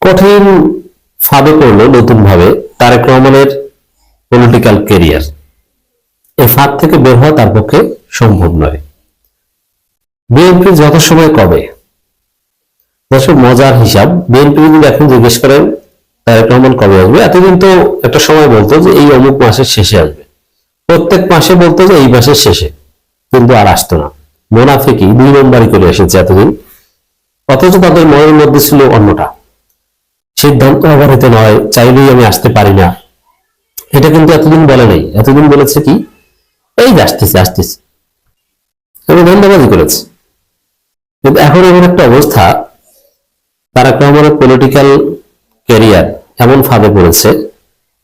কঠিন ফাঁদে পড়লো নতুন ভাবে তারেক রহমানের পলিটিক্যাল ক্যারিয়ার। এই ফাঁদ থেকে বের হওয়া তার পক্ষে সম্ভব নয়। বিএনপি যত সময় কবে, দর্শক মজার হিসাব, বিএনপি যদি এখন জিজ্ঞেস করেন তারেক রহমান কবে আসবে, এতদিন তো একটা সময় বলতো যে এই অমুক মাসের শেষে আসবে, প্রত্যেক মাসে বলতো যে এই মাসের শেষে, কিন্তু আর আসতো না। মোনাফিকি 2 নম্বরই করে এসেছে এতদিন, অথচ তাদের মনের মধ্যে ছিল অন্যটা, সিদ্ধান্ত অবহিত নয়, চাইলেই আমি আসতে পারি না। এটা কিন্তু এতদিন বলে নাই, এতদিন বলেছে কি এই আসতেছে আসতেছে, এবং ধন্যবাদই করেছে। কিন্তু এখন এমন একটা অবস্থা, তারেক রহমানের পলিটিক্যাল ক্যারিয়ার এমন ফাঁদে পড়েছে,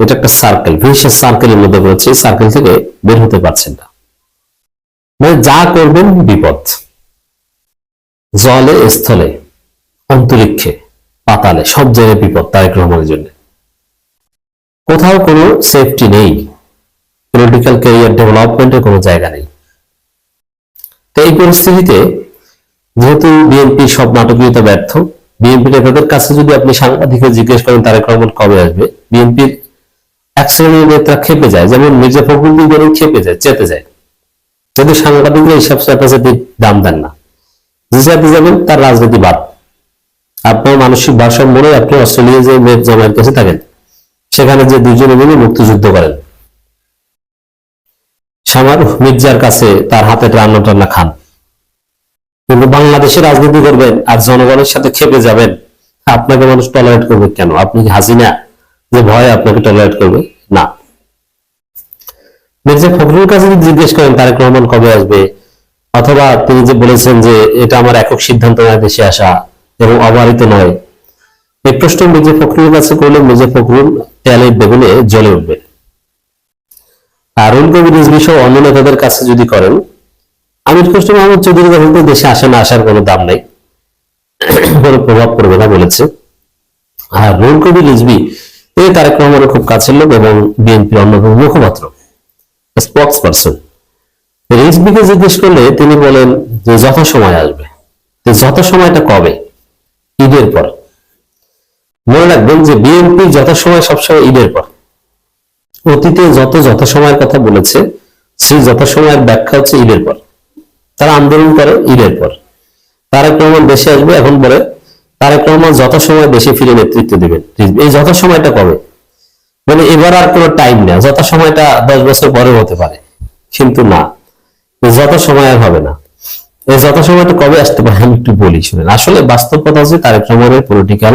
এটা একটা সার্কেল, ভিশিয়াস সার্কেলের মধ্যে পড়েছে, এই সার্কেল থেকে বের হতে পারছেন না। মানে যা করবেন বিপদ, জলে স্থলে অন্তরিক্ষে পাতালে সব জায়গায় বিপদ তারেক রহমানের জন্য। কোথাও কোনো সেফটি নেই, পলিটিক্যাল ক্যারিয়ার ডেভেলপমেন্টের কোনো জায়গা নেই। তো এই পরিস্থিতিতে যেহেতু বিএনপি সব নাটকীয়তা ব্যর্থ, বিএনপি নেতাদের কাছে যদি আপনি সাংবাদিকদের জিজ্ঞেস করেন তারেক রহমান কবে আসবে, বিএনপির এক শ্রেণীর নেতা খেপে যায়, যেমন মির্জা ফখরুদ্দিন যেন খেপে যায়, চেতে যায়। যদি সাংবাদিকরা এইসব স্যাটাসেটির দাম দেন না, যে চাইতে যাবেন তার রাজনীতি বাদ। আপনার মানসিক ভারসাম্য মনে আপনি অস্ট্রেলিয়া যে মেয়ের জামাইয়ের কাছে থাকেন, সেখানে যে দুজনে মিলে মুক্তিযুদ্ধ করেন, সামার মির্জার কাছে তার হাতে রান্না টান্না খান, কিন্তু বাংলাদেশে রাজনীতি করবেন আর জনগণের সাথে খেপে যাবেন, আপনাকে মানুষ টলারেট করবে কেন? আপনি কি হাসিনা যে ভয় আপনাকে টলারেট করবে? না। মির্জা ফখরুল কাছে যদি জিজ্ঞেস করেন তারেক রহমান কবে আসবে, অথবা তিনি যে বলেছেন যে এটা আমার একক সিদ্ধান্ত নয় দেশে আসা এবং অবারিত নয়, এই প্রশ্ন মির্জা ফখরুলের কাছে করলে মির্জা ফখরুল তেলের বেগুনে জ্বলে উঠবে। আর রুহুল কবির রিজভী সহ অন্য নেতাদের কাছে যদি করেন, আমির খসরু মাহমুদ চৌধুরী যখন দেশে আসে না, আসার কোনো দাম নাই, কোনো প্রভাব পড়বে না বলেছে। আর রুহুল কবির রিজভী তিনি তারেক রহমানের খুব কাছের লোক এবং বিএনপির অন্যতম মুখপাত্র, স্পোক্স পারসন। রিজভীকে জিজ্ঞেস করলে তিনি বলেন যে যত সময় আসবে। যত সময়টা কবে? ঈদের পর। মনে রাখবেন যে বিএনপি যত সময় সবসময় ঈদের পর। অতীতে যত সময়ের কথা বলেছে, সেই যত সময়ের ব্যাখ্যা হচ্ছে ঈদের পর। তারা আন্দোলন করে ঈদের পর। তারেক রহমান দেশে আসবে, এখন বলে তারেক রহমান যত সময় দেশে ফিরে নেতৃত্ব দিবেন। এই যত সময়টা কবে? মানে এবার আর কোনো টাইম নেই, যত সময়টা 10 বছর পরে হতে পারে, কিন্তু না, যত সময় আর হবে না। এই যত সময়টা কবে আসতে পারে আমি একটু বলি, শুনেন। আসলে বাস্তব কথা হচ্ছে তারেক রহমানের পলিটিক্যাল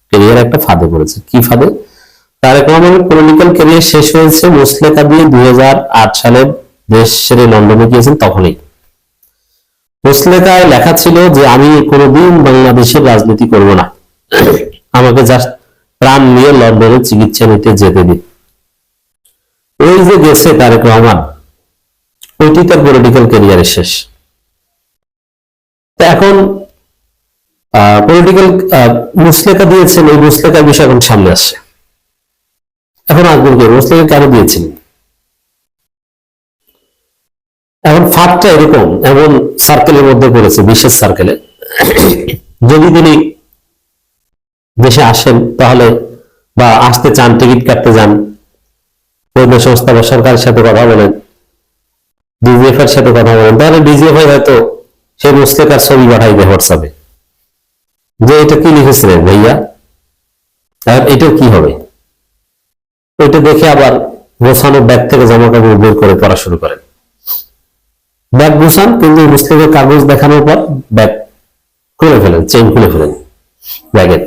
ক্যারিয়ার একটা ফাঁদে পড়েছে। কি ফাঁদে? তারেক রহমানের পলিটিক্যাল ক্যারিয়ার শেষ হয়েছে মুসলেকা দিয়ে 2008 সালে দেশ ছেড়ে লন্ডনে গিয়েছেন, তখনই মুসলেকায় লেখা ছিল যে আমি কোনোদিন বাংলাদেশের রাজনীতি করব না, আমাকে জাস্ট প্রাণ নিয়ে লন্ডনে চিকিৎসা নিতে যেতে দিন। ওই যে গেছে তারেক রহমান, ওইটি তার পলিটিক্যাল ক্যারিয়ারের শেষ। এখন পলিটিক্যাল মুসলেকা দিয়েছেন, এই মুসলেকার বিষয় এখন সামনে আসছে। এখন আসবেন কে? মুসলেকা কেন দিয়েছেন? এখন ফাঁদটা এরকম, এমন সার্কেলের মধ্যে পড়েছে, বিশেষ সার্কেলে। যদি তিনি দেশে আসেন তাহলে, বা আসতে চান, টিকিট কাটতে যান, গোয়েন্দা সংস্থা বা সরকারের সাথে কথা বলেন, ডিজিএফ এর সাথে কথা বলেন, তাহলে ডিজিএফ হয়তো সেই মুসলেকার ছবি পাঠাইবে হোয়াটসঅ্যাপে যে এটা কি লিখেছিলেন ভাইয়া, আর এটার কি হবে। ওইটা দেখে আবার গোছানো ব্যাগ থেকে জামা কাপড় বের করে পড়া শুরু করেন। ব্যাগ গোছান, কিন্তু মুসলিমের কাগজ দেখানোর পর ব্যাগ খুলে ফেলেন, চেইন খুলে ফেলেন ব্যাগের।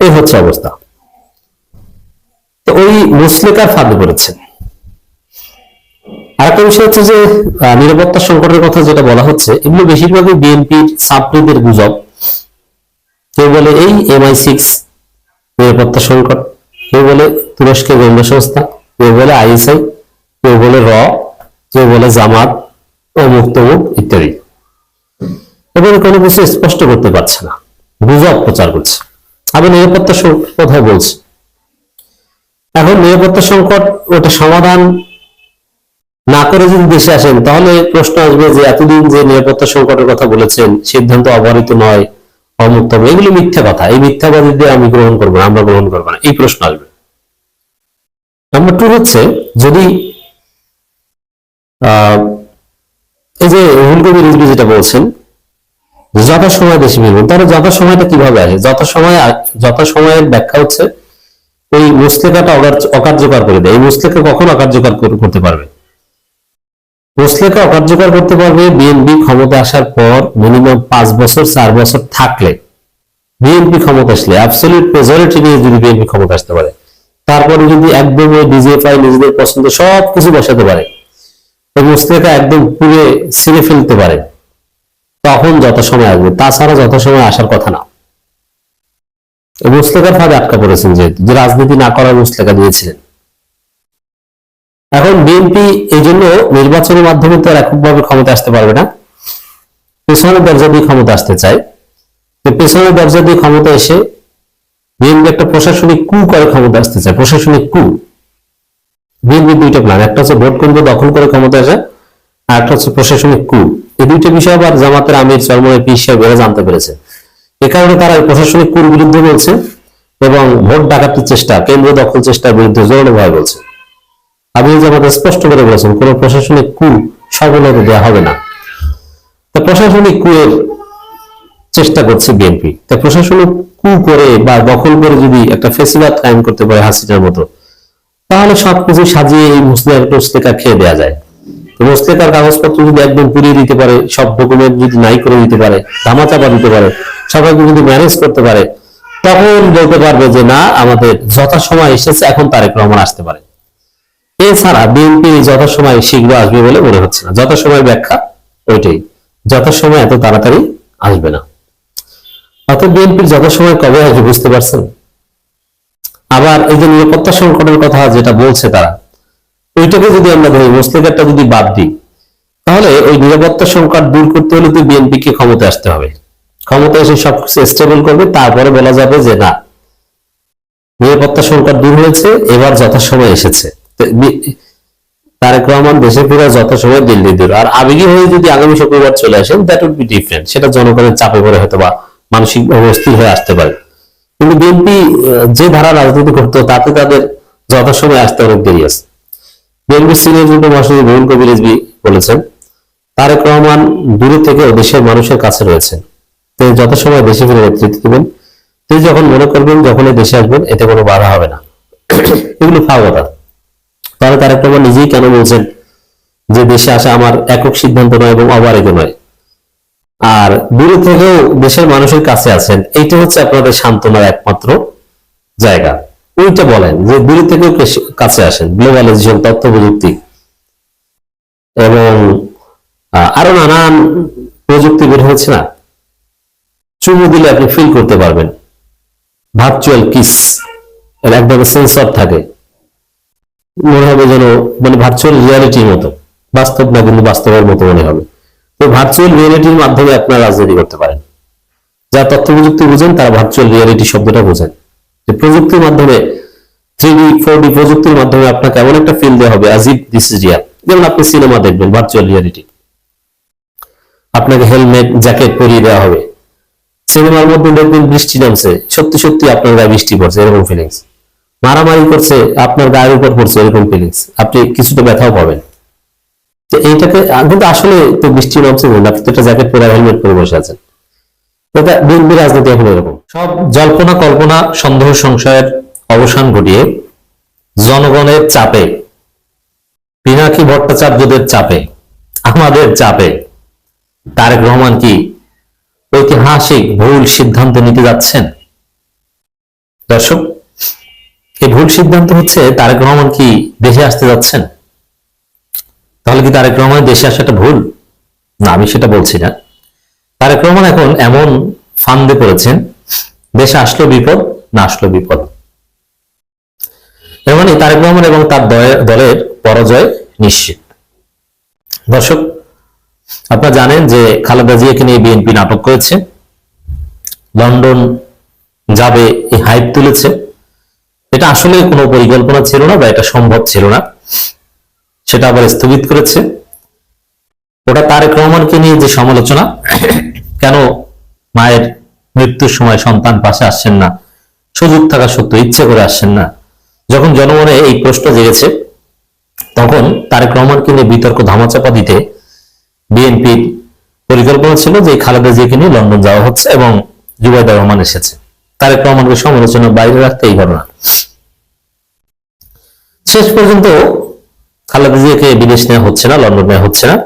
এই হচ্ছে অবস্থা। তো ওই মুসলেকার ফাঁদে পড়েছেন। আরেকটা বিষয় হচ্ছে যে নিরাপত্তা সংকটের কথা যেটা বলা হচ্ছে, এগুলো বেশিরভাগই বিএনপির ছাত্রদের গুজব। কেউ বলে এই MI6 নিরাপত্তা সংকট, কেউ বলে তুরস্কের গোয়েন্দা সংস্থা, কেউ বলে ISI, কেউ বলে কেউ বলে জামাত, অমুক তমুক ইত্যাদি। এবারে কোনো কিছু স্পষ্ট করতে পারছে না, গুজব প্রচার করছে। আবার নিরাপত্তা সংকট কোথায় বলছে। এখন নিরাপত্তা সংকট ওটা সমাধান না করে যদি দেশে আসেন, তাহলে প্রশ্ন আসবে যে এতদিন যে নিরাপত্তা সংকটের কথা বলেছেন, সিদ্ধান্ত অবহিত নয়, অমুক্ত হবে, এগুলো মিথ্যা কথা। এই মিথ্যাবাদী দিয়ে আমি গ্রহণ করবো না, আমরা গ্রহণ করবো না, এই প্রশ্ন আসবে। নাম্বার 2 হচ্ছে, যদি এই যে রুহুল কবির রিজভী যেটা বলছেন যথাসময়ে দেশে ফিরবেন, তাহলে যথাসময়টা কিভাবে আসে? যথাসময়ের ব্যাখ্যা হচ্ছে এই মুসলেখাটা অকার্যকর করে দেয়। এই মুসলেখা কখন অকার্যকর করতে পারবে? মুসলেখা অকার্যকর করতে পারবে বিএনপি ক্ষমতা আসার পর মিনিমাম 5 বছর 4 বছর থাকলে। বিএনপি ক্ষমতা আসলে অ্যাবসলিউট মেজরিটি নিয়ে যদি বিএনপি ক্ষমতা আসতে পারে, তারপরে যদি একদম ডিজিএফআই নিজেদের পছন্দ সবকিছু বসাতে পারে, এই মুসলেখা একদম পুরে ছিঁড়ে ফেলতে পারে, তখন যথাসময় আসবে। তাছাড়া যথাসময় আসার কথা না। এই মুসলেখার ফাঁদে আটকা পড়েছেন, যে রাজনীতি না করার মুসলেখা দিয়েছিলেন। এখন বিএনপি এই জন্য নির্বাচনের মাধ্যমে তো আর এককভাবে ক্ষমতা আসতে পারবে না, পেছনের দরজা দিয়ে ক্ষমতা আসতে চায়। পেছনের দরজা দিয়ে ক্ষমতা এসে বিএনপি একটা প্রশাসনিক কু করে ক্ষমতা আসতে চায়। প্রশাসনিক কু, বিএনপির দুইটা প্ল্যান, একটা হচ্ছে ভোট কেন্দ্র দখল করে ক্ষমতা আসে, আর একটা হচ্ছে প্রশাসনিক কু। এই দুইটা বিষয় আবার জামাতের আমির চরমনাই পীর সাহেব এরা জানতে পেরেছে। এ কারণে তারা প্রশাসনিক কুর বিরুদ্ধে বলছে এবং ভোট ডাকাতির চেষ্টা, কেন্দ্র দখল চেষ্টার বিরুদ্ধে জোরালো ভাবে বলছে। আমির জামাত স্পষ্ট করে বলেছেন কোন প্রশাসনিক কু সফলতা দেওয়া হবে না। তো প্রশাসনিক কুয়ের চেষ্টা করছে বিএনপি। তাই প্রশাসনিক কু করে বা দখল করে যদি একটা ফেসিবাদ কায়েম করতে পারে হাসিনার মতো, তাহলে সবকিছু সাজিয়ে এই মুসলেখা খেয়ে দেওয়া যায়। মুসলেখার কাগজপত্র যদি একদম পুড়িয়ে দিতে পারে, সব ডকুমেন্ট যদি নাই করে দিতে পারে, ধামাচাপা দিতে পারে, সবাইকে যদি ম্যানেজ করতে পারে, তখন বলতে পারবে যে না, আমাদের যথাসময় এসেছে, এখন তারেক রহমান আসতে পারে। এছাড়া বিএনপি যথাসময় শীঘ্র আসবে বলে মনে হচ্ছে না। যথাসময় ব্যাখ্যা ওইটাই, যথাসময় এত তাড়াতাড়ি আসবে না। অর্থাৎ বিএনপির যথাসময় কবে আসবে বুঝতে পারছেন? আবার এই যে নিরাপত্তা সংকটের কথা যেটা বলছে তারা, ওইটাকে যদি আমরা ধরি, মুসলেখাটা যদি বাদ দিই, তাহলে ওই নিরাপত্তা সংকট দূর করতে হলে তো বিএনপিকে ক্ষমতা আসতে হবে। ক্ষমতা এসে সবকিছু স্টেবল করবে, তারপরে বলা যাবে যে না, নিরাপত্তা সংকট দূর হয়েছে, এবার যথাসময় এসেছে। তারেক রহমান দেশে ফেরা যথাসময় দিল্লি দূর। আর আবেগী হয়ে যদি আগামী শুক্রবার চলে আসেন, দ্যাট উড বি ডিফারেন্ট। সেটা জনগণের চাপে পড়ে হয়তো বা মানসিকভাবে অস্থির হয়ে আসতে পারে। কিন্তু বিএনপি যে ধারা রাজনীতি করতো, তাতে তাদের যথাসময় আসতে অনেক দেরি আছে। বিএনপি সিনিয়র যুগ্ম মহাসচিব রুহুল কবির রিজভী বলেছেন তারেক রহমান দূরে থেকে দেশের মানুষের কাছে রয়েছেন, তিনি যথাসময় দেশে ফিরে নেতৃত্ব দেবেন। তিনি যখন মনে করবেন, যখনই দেশে আসবেন, এতে কোনো বাধা হবে না। এগুলো ফাও কথা। তাহলে তারেক রহমান নিজেই কেন বলছেন যে দেশে আসা আমার একক সিদ্ধান্ত নয় এবং অবারিত নয়, আর দূরে থেকেও দেশের মানুষের কাছে আছেন, এইটা হচ্ছে আপনাদের সান্ত্বনার একমাত্র জায়গা। ওইটা বলেন যে দূরে থেকেও কাছে আসেন। গ্লোবালাইজেশন, তথ্য প্রযুক্তি এবং আরো নানান প্রযুক্তি বের হয়েছে না, চুমু দিলে আপনি ফিল করতে পারবেন। ভার্চুয়াল কিস, এর এক ধরনের সেন্সর থাকে, মনে হবে যেন মানে ভার্চুয়াল রিয়ালিটির মতো, বাস্তব না কিন্তু বাস্তবের মতো মনে হবে। তো ভার্চুয়াল রিয়ালিটির মাধ্যমে আপনারা রাজনীতি করতে পারেন। যারা তথ্য প্রযুক্তি বুঝেন তারা ভার্চুয়াল রিয়ালিটি শব্দটা বোঝেন, যে প্রযুক্তির মাধ্যমে 3D 4D প্রযুক্তির মাধ্যমে আপনাকে এমন একটা ফিল দেওয়া হবে as if this is real। যেমন আপনি সিনেমা দেখবেন, ভার্চুয়াল রিয়ালিটি, আপনাকে হেলমেট জ্যাকেট পরিয়ে দেওয়া হবে, সিনেমার মধ্যে দেখবেন বৃষ্টি নামছে, সত্যি সত্যি আপনার গায়ে বৃষ্টি পড়ছে, এরকম ফিলিংস। মারামারি করছে, আপনার গায়ের উপর পড়ছে, এরকম ফিলিংস। আপনি কিছুটা ব্যথাও পাবেন। তো এইটাকে কিন্তু আসলে তো বৃষ্টি নামছে না, আপনি তো একটা জ্যাকেট পরে হেলমেট পরে বসে আছেন। এটা বিএনপি রাজনীতি এখন এরকম। সব জল্পনা কল্পনা, সন্দেহ সংশয়ের অবসান ঘটিয়ে জনগণের চাপে, পিনাকি ভট্টাচার্যদের চাপে, আমাদের চাপে তারেক রহমান কি ঐতিহাসিক ভুল সিদ্ধান্ত নিতে যাচ্ছেন? দর্শক, এই ভুল সিদ্ধান্ত হচ্ছে তারেক রহমান কি দেশে আসতে যাচ্ছেন? তাহলে কি তারেক রহমান দেশে আসাটা ভুল? না, আমি সেটা বলছি না। তারেক রহমান এখন এমন ফান্দে পড়েছেন, দেশে আসলো বিপদ, না আসলো বিপদ। এর মানে তারেক রহমান এবং তার দলের পরাজয় নিশ্চিত। দর্শক, আপনারা জানেন যে খালেদা জিয়াকে নিয়ে বিএনপি নাটক করেছে, লন্ডন যাবে এই হাইপ তুলেছে। এটা আসলে কোনো পরিকল্পনা ছিল না বা এটা সম্ভব ছিল না, সেটা আবার স্থগিত করেছে। ওটা তারেক রহমানকে নিয়ে যে সমালোচনা, কেন মায়ের মৃত্যুর সময় সন্তান পাশে আসছেন না, সুযোগ থাকা সত্ত্বেও ইচ্ছে করে আসছেন না। যখন জনমনে এই প্রশ্ন জেগেছে, তখন তারেক রহমানকে নিয়ে বিতর্ক ধামাচাপা দিতে বিএনপির পরিকল্পনা ছিল যে খালেদা জিয়াকে নিয়ে লন্ডন যাওয়া হচ্ছে এবং জুবাইদা রহমান এসেছে। তারেক রহমানকে সমালোচনার বাইরে রাখতে এই ঘটনা। শেষ পর্যন্ত খালেদা জিয়াকে বিদেশ নেওয়া হচ্ছে না, লন্ডন নেওয়া হচ্ছে না।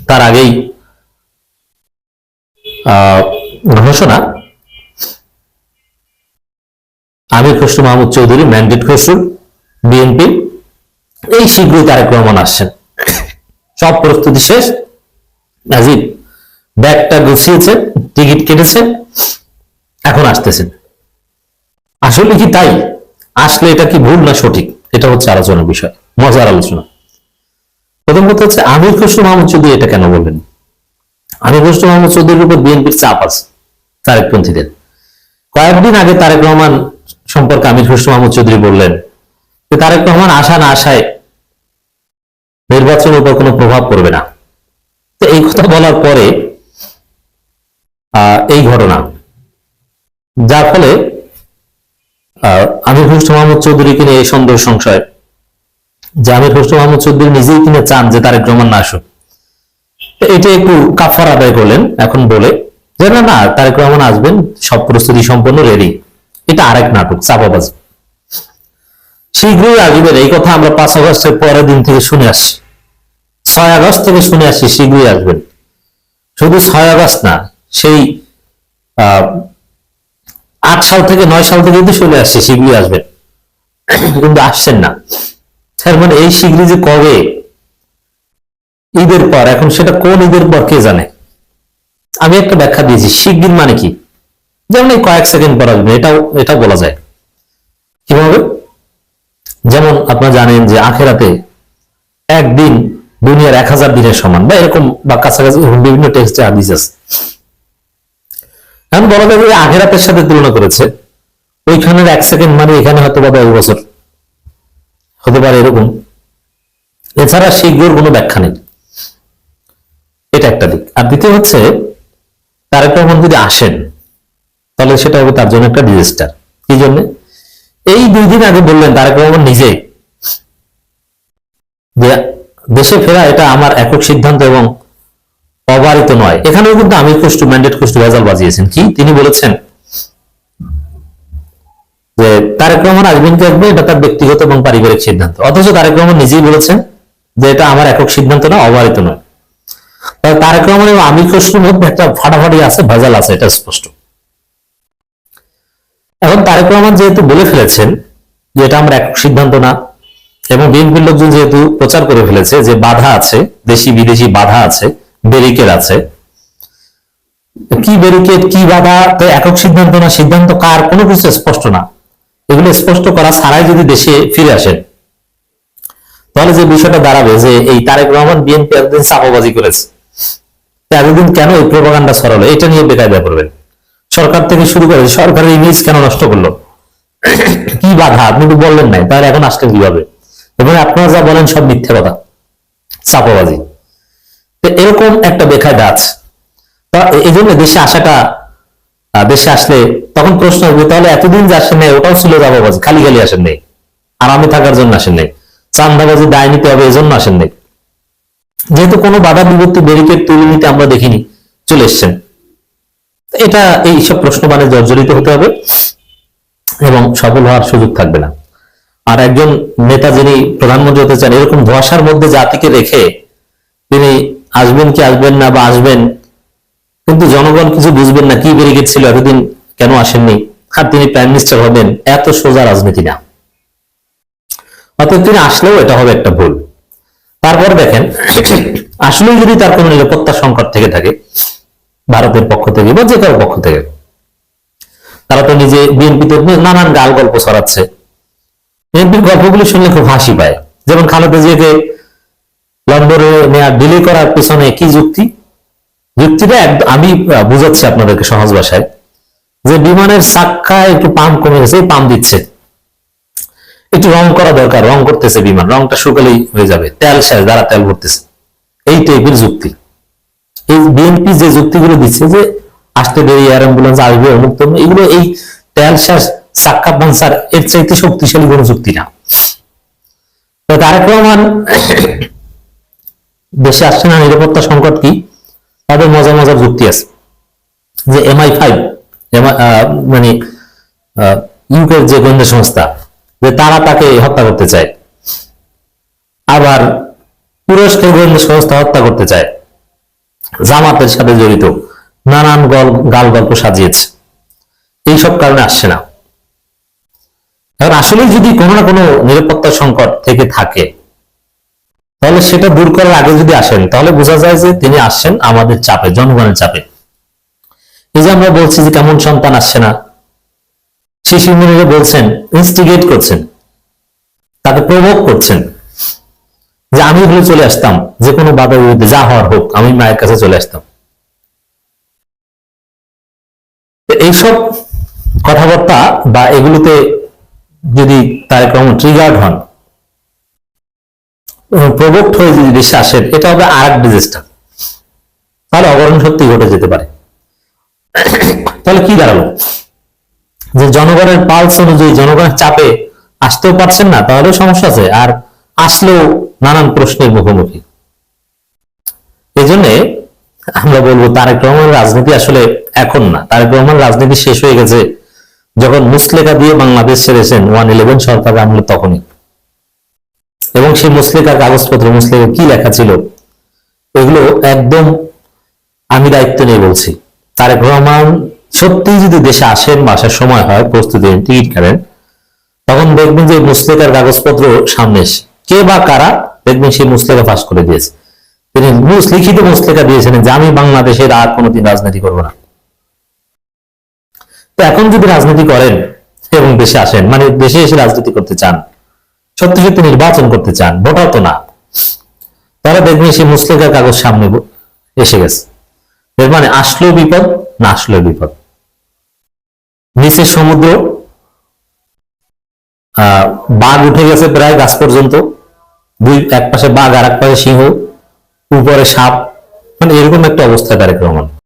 তার আগেই ঘোষণা, আমির খসরু মাহমুদ চৌধুরী ম্যান্ডেট খসরু বিএনপি, এই শীঘ্রই তারেক রহমান আসছেন। সব প্রস্তুতি শেষ, নাজিব ব্যাগটা গুছিয়েছে, টিকিট কেটেছে, এখন আসতেছেন। আসলে কি তাই? আসলে এটা কি ভুল না সঠিক, এটা হচ্ছে আলোচনার বিষয়, মজার আলোচনা। প্রথম কথা হচ্ছে আমির খসরু মাহমুদ চৌধুরী এটা কেন বললেন? আমির খসরু মাহমুদ চৌধুরীর উপর বিএনপির চাপ আছে তারেকপন্থীদের। কয়েকদিন আগে তারেক রহমান সম্পর্কে আমির খসরু মাহমুদ চৌধুরী বললেন যে তারেক রহমান আশা না আশায় নির্বাচনের উপর কোনো প্রভাব পড়বে না। তো এই কথা বলার পরে এই ঘটনা, যার ফলে আমির খসরু মাহমুদ চৌধুরীকে নিয়ে এই সন্দেহ সংশয় যে আমির খসরু মাহমুদ চৌধুরী নিজেই কিনে চান যে তারেক রহমান না আসুক। এটা একটু কাফার আদায় করলেন এখন বলে যে না না তারেক রহমান আসবেন, সব প্রস্তুতি সম্পন্ন রেডি। এটা আরেক নাটক, চাপাবাজি। শীঘ্রই আসবেন এই কথা আমরা 5 আগস্টের পরের দিন থেকে শুনে আসছি, 6 আগস্ট থেকে শুনে আসছি শীঘ্রই আসবেন। শুধু 6 আগস্ট না, সেই 8 সাল থেকে 9 সাল থেকে কিন্তু শুনে আসছে শীঘ্রই আসবেন, কিন্তু আসছেন না। তার মানে এই শীঘ্রই যে কবে, ঈদের পর, এখন সেটা কোন ঈদের পর কে জানে। আমি একটা ব্যাখ্যা দিয়েছি, শিগগির মানে কি, যেমন এই কয়েক সেকেন্ড পর আসবে, এটাও বলা যায়। কিভাবে? যেমন আপনারা জানেন যে আখেরাতে একদিন দুনিয়ার 1000 দিনের সমান, বা এরকম বা কাছাকাছি বিভিন্ন টেক্সটে হাদিস আছে। এখন বলা যায় যে আখেরাতের সাথে তুলনা করেছে, ওইখানের 1 সেকেন্ড মানে এখানে হয়তো বা 10 বছর হতে পারে, এরকম। এছাড়া শীঘ্রর কোনো ব্যাখ্যা নেই, এটা একটা দিক। আর দ্বিতীয় হচ্ছে তারেক রহমান যদি আসেন তাহলে সেটা হবে তার জন্য একটা ডিজাস্টার। কি জন্য? এই 2 দিন আগে বললেন তারেক রহমান নিজে যে দেশে ফেরা এটা আমার একক সিদ্ধান্ত এবং অবারিত নয়। এখানেও কিন্তু আমির খসরু ম্যান্ডেট খসরু ভেজাল বাজিয়েছেন। কি তিনি বলেছেন যে তারেক রহমান আসবেন কি আসবে এটা তার ব্যক্তিগত এবং পারিবারিক সিদ্ধান্ত, অথচ তারেক রহমান নিজেই বলেছেন যে এটা আমার একক সিদ্ধান্ত না, অবারিত নয়। তারেক রহমান এবং আমির খসরুর মধ্যে একটা ফাটাফাটি আছে, ভেজাল আছে, এটা স্পষ্ট। এখন তারেক রহমান যেহেতু বলে ফেলেছেন যে এটা আমার একক সিদ্ধান্ত না, এবং বিএনপির লোকজন যেহেতু প্রচার করে ফেলেছে যে বাধা আছে, দেশি বিদেশি বাধা আছে, ব্যারিকেড আছে, কি ব্যারিকেড কি বাধা, তো একক সিদ্ধান্ত না, সিদ্ধান্ত কার, কোনো কিছু স্পষ্ট না। এগুলো স্পষ্ট করা ছাড়াই যদি দেশে ফিরে আসেন তাহলে যে বিষয়টা দাঁড়াবে যে এই তারেক রহমান বিএনপি একদিন চাপাবাজি করেছে, এতদিন কেন এই প্রোপাগান্ডা ছড়ালো, এটা নিয়ে বেকায়দা করবেন। সরকার থেকে শুরু করে সরকারের ইমেজ কেন নষ্ট করলো, কি বাধা আপনি তো বললেন নাই, তাহলে এখন আসলেন কিভাবে, এবং আপনারা যা বলেন সব মিথ্যে কথা, চাপাবাজি। এরকম একটা বেকায়দা আছে। এই জন্য দেশে আসাটা, দেশে আসলে তখন প্রশ্ন হবে তাহলে এতদিন যে আসেন নাই ওটাও ছিল চাপাবাজি, খালি খালি আসেন নাই, আরামে থাকার জন্য আসেন নাই, চান্দাবাজি দায় নিতে হবে এই জন্য আসেন নাই। যেহেতু কোনো বাধা বিপত্তি ব্যারিকেড তুলে নিতে আমরা দেখিনি, চলে এসছেন। এটা এইসব প্রশ্নবাণে জর্জরিত হতে হবে এবং সফল হওয়ার সুযোগ থাকবে না। আর একজন নেতা যিনি প্রধানমন্ত্রী হতে চান, এরকম ধোঁয়াশার মধ্যে জাতিকে রেখে তিনি আসবেন কি আসবেন না, বা আসবেন কিন্তু জনগণ কিছু বুঝবেন না, কি ব্যারিকেড ছিল এতদিন কেন আসেননি, আর তিনি প্রাইম মিনিস্টার হবেন, এত সোজা রাজনীতি না। অতএব তিনি আসলেও এটা হবে একটা ভুল। তারপর দেখেন আসলেই যদি তার কোনো নিরাপত্তা সংকট থেকে থাকে ভারতের পক্ষ থেকে বা যে কারো পক্ষ থেকে, তারা তো নিজে বিএনপিতে নানান গাল গল্প ছড়াচ্ছে। বিএনপির গল্পগুলি শুনলে খুব হাসি পায়। যেমন খালেদা জিয়াকে লন্ডনে নেওয়া ডিলে করার পিছনে কি যুক্তি, যুক্তিটা আমি বুঝাচ্ছি আপনাদেরকে সহজ ভাষায়, যে বিমানের চাক্কায় একটু পাম্প কমে গেছে, এই পাম্প দিচ্ছে, একটু রং করা দরকার, রং করতেছে বিমান, রংটা শুকালেই হয়ে যাবে, তেল শেষ, দ্বারা তেল ভরতেছে, এই টাইপের যুক্তি। এই বিএনপি যে যুক্তিগুলো দিচ্ছে যে আসতে দেরি, এয়ার অ্যাম্বুলেন্স আসবে, অমুক তমুক, এগুলো এই তেলশ্বাস সাক্কাব বানসার এর চাইতে শক্তিশালী কোনো যুক্তি না। তো তারেক রহমান দেশে আসছে না, নিরাপত্তা সংকট কি? তাদের মজার মজার যুক্তি আছে যে MI5 মানে ইউকের যে গোয়েন্দা সংস্থা, যে তারা তাকে হত্যা করতে চায়, আবার তুরস্কের গোয়েন্দা সংস্থা হত্যা করতে চায়, জামাতের সাথে জড়িত, নানান গাল গল্প সাজিয়েছে, এইসব কারণে আসছে না। এখন আসলে যদি কোনো না কোনো নিরাপত্তা সংকট থেকে থাকে, তাহলে সেটা দূর করার আগে যদি আসেন, তাহলে বোঝা যায় যে তিনি আসছেন আমাদের চাপে, জনগণের চাপে। এই যে আমরা বলছি যে কেমন সন্তান আসছে না, শিশু মনিরা বলছেন, ইনস্টিগেট করছেন, তাকে প্রভোগ করছেন যে আমি হলে চলে আসতাম, যে কোনো বাধার বিরুদ্ধে যা হওয়ার হোক, আমি মায়ের কাছে চলে আসতাম। এইসব কথাবার্তা বা এগুলোতে যদি তারেক রহমান ট্রিগার্ড হন, প্রভোক্ট হয়ে যদি দেশে আসেন, এটা হবে আর এক ডিজাস্টার। তাহলে অবরণ সত্যি ঘটে যেতে পারে। তাহলে কি দাঁড়ালো? যে জনগণের পালস অনুযায়ী, জনগণের চাপে আসতেও পারছেন না, তাহলেও সমস্যা আছে, আর আসলেও নানান প্রশ্নের মুখোমুখি। এই জন্য আমরা বলবো তারেক রহমানের রাজনীতি আসলে এখন না, তারেক রহমান রাজনীতি শেষ হয়ে গেছে যখন মুসলেকা দিয়ে বাংলাদেশ ছেড়েছেন 111 সরকার আমলে, তখনই। এবং সেই মুসলেকার কাগজপত্র, মুসলেকা কি লেখা ছিল, এগুলো একদম আমি দায়িত্ব নিয়ে বলছি, তারেক রহমান সত্যি যদি দেশে আসেন বা আসার সময় হয়, প্রস্তুতি টিকিট কাটেন, তখন দেখবেন যে মুসলেকার কাগজপত্র সামনে এসে কে বা কারা দেখবেন সেই মুসলেকা পাস করে দিয়েছে। তিনি লিখিত মুসলেকা দিয়েছেন যে আমি বাংলাদেশের আর কোনোদিন রাজনীতি করব না। তো এখন যদি রাজনীতি করেন এবং দেশে আসেন, মানে দেশে এসে রাজনীতি করতে চান, সত্যি সত্যি নির্বাচন করতে চান, ভোটার তো না, তারা দেখবেন সেই মুসলেকার কাগজ সামনে এসে গেছে। এর মানে আসলেও বিপদ, না আসলেও বিপদ। নিচের সমুদ্র, বাঘ উঠে গেছে প্রায় গাছ পর্যন্ত, এক পাশে বাঘ আর এক পাশে সিংহ, উপরে সাপ, মানে এরকম একটা অবস্থা তারেক রহমান।